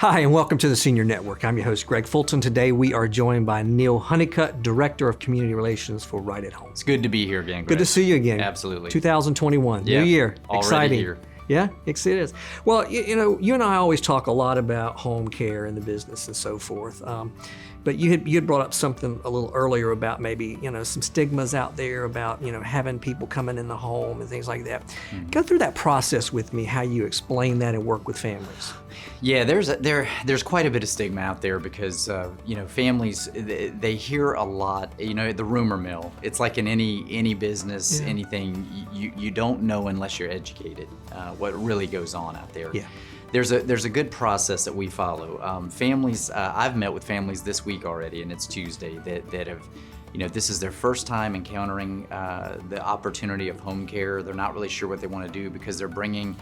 Hi, and welcome to the Senior Network. I'm your host, Greg Fulton. Today, we are joined by Neil Hunnicutt, Director of Community Relations for Right at Home. It's good to be here again, Greg. Good to see you again. Absolutely. 2021, yeah, new year, already exciting. Here. Yeah, it is. Well, you know, you and I always talk a lot about home care and the business and so forth. But you had brought up something a little earlier about maybe, you know, some stigmas out there about, you know, having people coming in the home and things like that. Mm-hmm. Go through that process with me, how you explain that and work with families. Yeah, there's quite a bit of stigma out there because you know, families, they hear a lot, you know, the rumor mill. It's like in any business, anything, you don't know unless you're educated what really goes on out there. Yeah. There's a good process that we follow. Families, I've met with families this week already, and it's Tuesday, that have, you know, this is their first time encountering the opportunity of home care. They're not really sure what they want to do because they're bringing,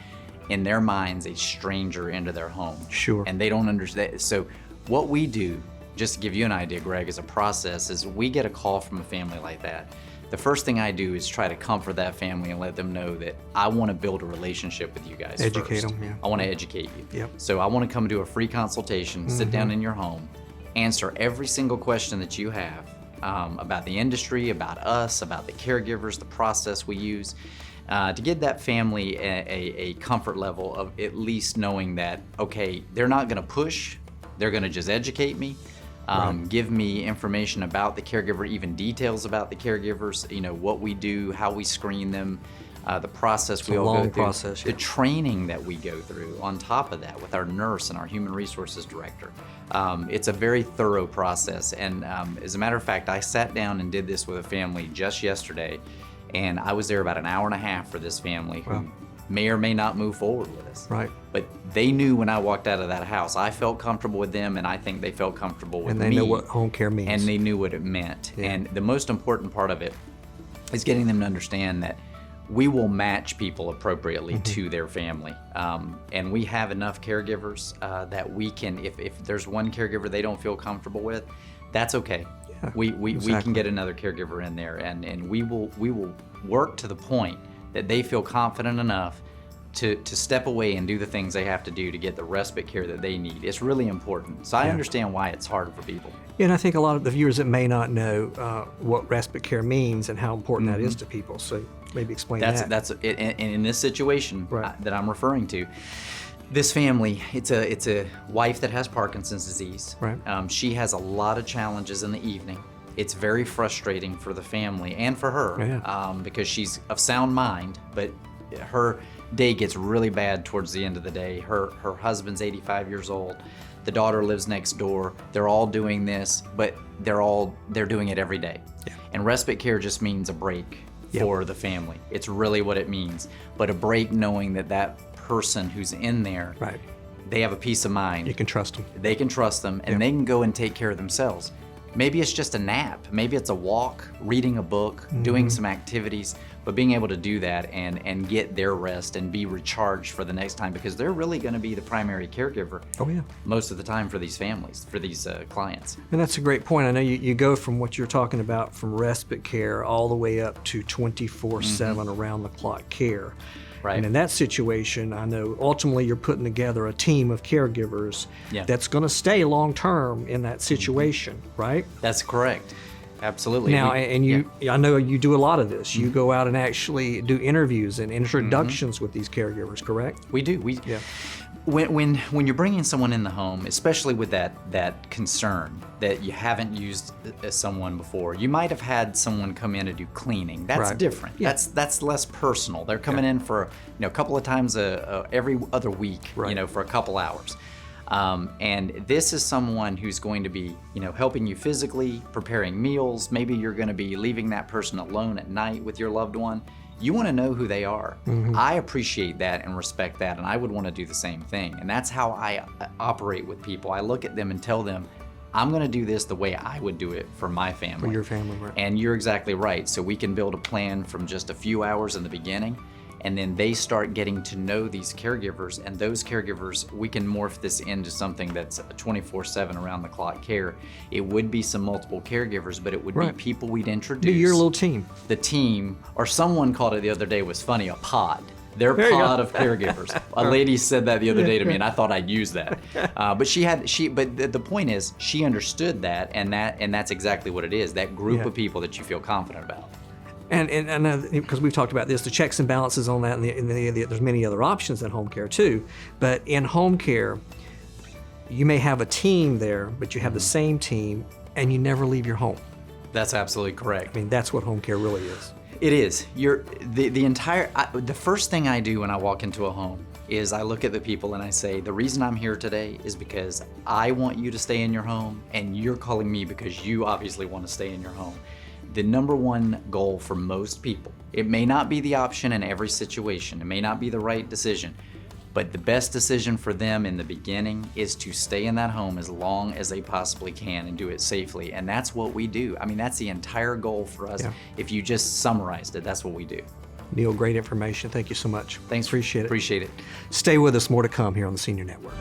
in their minds, a stranger into their home. Sure. And they don't understand. So what we do, just to give you an idea, Greg, as a process, is we get a call from a family like that. The first thing I do is try to comfort that family and let them know that I want to build a relationship with you guys. Educate first. them, yeah. I want to educate you. Yep. So I want to come do a free consultation, sit down in your home, answer every single question that you have about the industry, about us, about the caregivers, the process we use, to give that family a comfort level of at least knowing that, okay, they're not going to push, they're going to just educate me. Give me information about the caregiver, even details about the caregivers, you know, what we do, how we screen them, the process we all go through, process, the training that we go through on top of that with our nurse and our human resources director. It's a very thorough process. And as a matter of fact, I sat down and did this with a family just yesterday, and I was there about an hour and a half for this family who may or may not move forward with us. Right. But they knew when I walked out of that house, I felt comfortable with them, and I think they felt comfortable with me. And they know what home care means. And they knew what it meant. Yeah. And the most important part of it is getting them to understand that we will match people appropriately to their family. And we have enough caregivers that we can, if there's one caregiver they don't feel comfortable with, that's okay. Yeah, we can get another caregiver in there, and we will work to the point that they feel confident enough to step away and do the things they have to do to get the respite care that they need. It's really important. So I understand why it's hard for people. Yeah, and I think a lot of the viewers that may not know what respite care means and how important that is to people. So maybe explain that. That's in this situation that I'm referring to. This family, it's a wife that has Parkinson's disease. Right. She has a lot of challenges in the evening. It's very frustrating for the family and for her because she's of sound mind, but her day gets really bad towards the end of the day. Her husband's 85 years old. The daughter lives next door. They're all doing this, but they're doing it every day. Yeah. And respite care just means a break for the family. It's really what it means. But a break knowing that person who's in there, they have a peace of mind. You can trust them. They can trust them, and they can go and take care of themselves. Maybe it's just a nap. Maybe it's a walk, reading a book, doing some activities, but being able to do that and get their rest and be recharged for the next time, because they're really going to be the primary caregiver most of the time for these families, for these clients. And that's a great point. I know you go from what you're talking about from respite care all the way up to 24/7 around-the-clock care. Right. And in that situation, I know ultimately you're putting together a team of caregivers that's going to stay long-term in that situation, right? That's correct. Absolutely. Now, I know you do a lot of this. You go out and actually do interviews and introductions with these caregivers, correct? We do. When you're bringing someone in the home, especially with that concern that you haven't used someone before, you might have had someone come in to do cleaning. That's different. Yeah. That's less personal. They're coming in for a couple of times every other week, for a couple hours. And this is someone who's going to be, helping you physically, preparing meals. Maybe you're going to be leaving that person alone at night with your loved one. You want to know who they are. I appreciate that and respect that, and I would want to do the same thing. And that's how I operate with people. I look at them and tell them, I'm going to do this the way I would do it for my family. For your family, right. And you're exactly right. So we can build a plan from just a few hours in the beginning, and then they start getting to know these caregivers, and those caregivers, we can morph this into something that's 24/7 around-the-clock care. It would be some multiple caregivers, but it would be people we'd introduce. Be your little team. The team, or someone called it the other day, was funny, a pod. Their There you go. pod of caregivers. A lady said that the other day to me, and I thought I'd use that. But the point is, she understood that, and that's exactly what it is. That group of people that you feel confident about. And because we've talked about this, the checks and balances on that, and there's many other options than home care too. But in home care, you may have a team there, but you have the same team, and you never leave your home. That's absolutely correct. I mean, that's what home care really is. It is. The first thing I do when I walk into a home is I look at the people and I say, the reason I'm here today is because I want you to stay in your home, and you're calling me because you obviously want to stay in your home. The number one goal for most people, it may not be the option in every situation, it may not be the right decision, but the best decision for them in the beginning is to stay in that home as long as they possibly can and do it safely. And that's what we do. I mean, that's the entire goal for us. Yeah. If you just summarized it, that's what we do. Neil, great information. Thank you so much. Thanks. Appreciate it. Appreciate it. Stay with us. More to come here on the Senior Network.